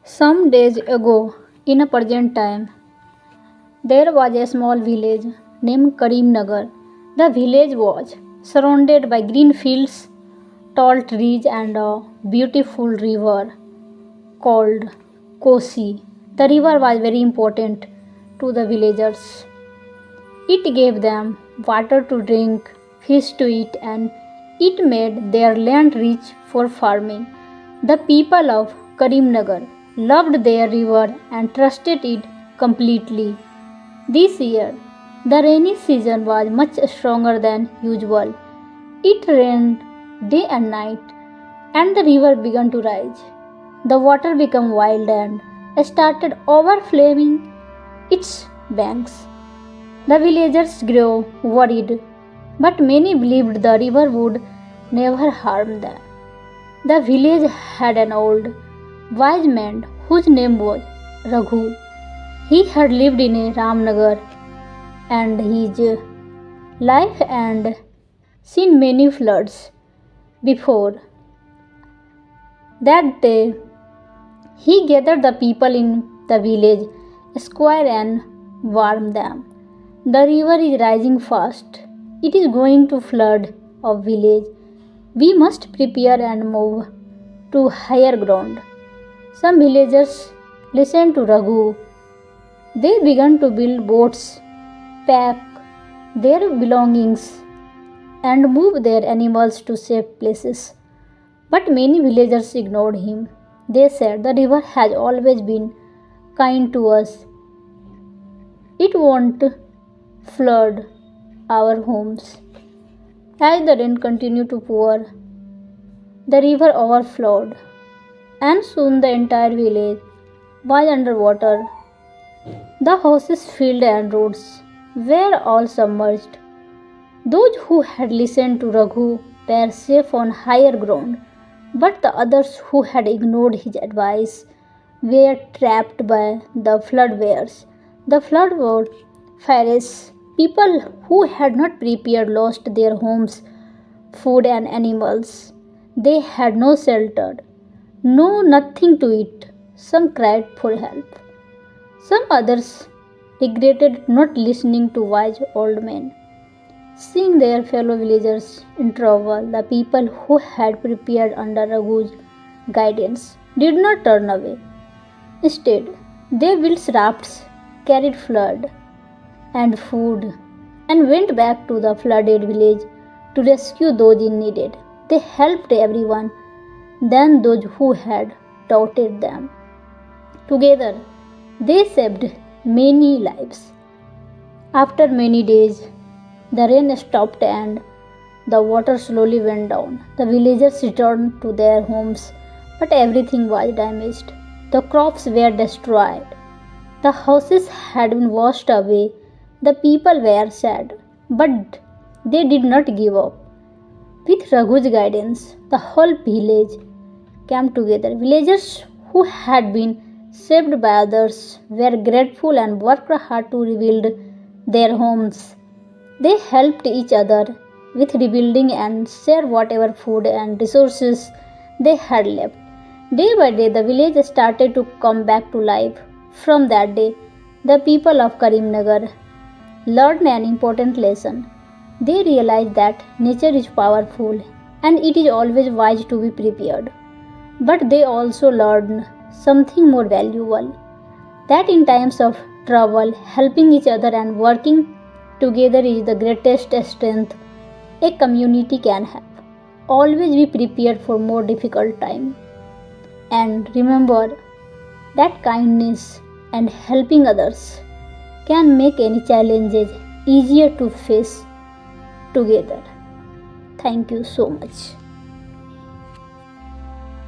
Some days ago, in a present time, there was a small village named Karimnagar. The village was surrounded by green fields, tall trees, and a beautiful river called Kosi. The river was very important to the villagers. It gave them water to drink, fish to eat, and it made their land rich for farming. The people of Karimnagar loved their river and trusted it completely. This year, the rainy season was much stronger than usual. It rained day and night, and the river began to rise. The water became wild and started overflowing its banks. The villagers grew worried, but many believed the river would never harm them. The village had an old, wise man whose name was Raghu. He had lived in a Ramnagar and his life and seen many floods before. That day, he gathered the people in the village square and warned them. The river is rising fast. It is going to flood our village. We must prepare and move to higher ground. Some villagers listened to Raghu. They began to build boats, pack their belongings, and move their animals to safe places. But many villagers ignored him. They said the river has always been kind to us. It won't flood our homes. As the rain continued to pour, the river overflowed, and soon the entire village was underwater. The houses, fields, and roads were all submerged. Those who had listened to Raghu were safe on higher ground, but the others who had ignored his advice were trapped by the flood waves. The flood was fierce. People who had not prepared lost their homes, food, and animals. They had no shelter, nothing to eat. Some cried for help. Some others regretted not listening to wise old men. Seeing their fellow villagers in trouble, the people who had prepared under Raghu's guidance did not turn away. Instead, they built rafts, carried flood and food, and went back to the flooded village to rescue those in need. They helped everyone, then those who had doubted them. Together, they saved many lives. After many days, the rain stopped and the water slowly went down. The villagers returned to their homes, but everything was damaged. The crops were destroyed. The houses had been washed away. The people were sad, but they did not give up. With Raghu's guidance, the whole village came together. Villagers who had been saved by others were grateful and worked hard to rebuild their homes. They helped each other with rebuilding and shared whatever food and resources they had left. Day by day, the village started to come back to life. From that day, the people of Karimnagar learned an important lesson. They realized that nature is powerful and it is always wise to be prepared. But they also learned something more valuable, that in times of trouble, helping each other and working together is the greatest strength a community can have. Always be prepared for more difficult time. And remember that kindness and helping others can make any challenges easier to face together. Thank you so much.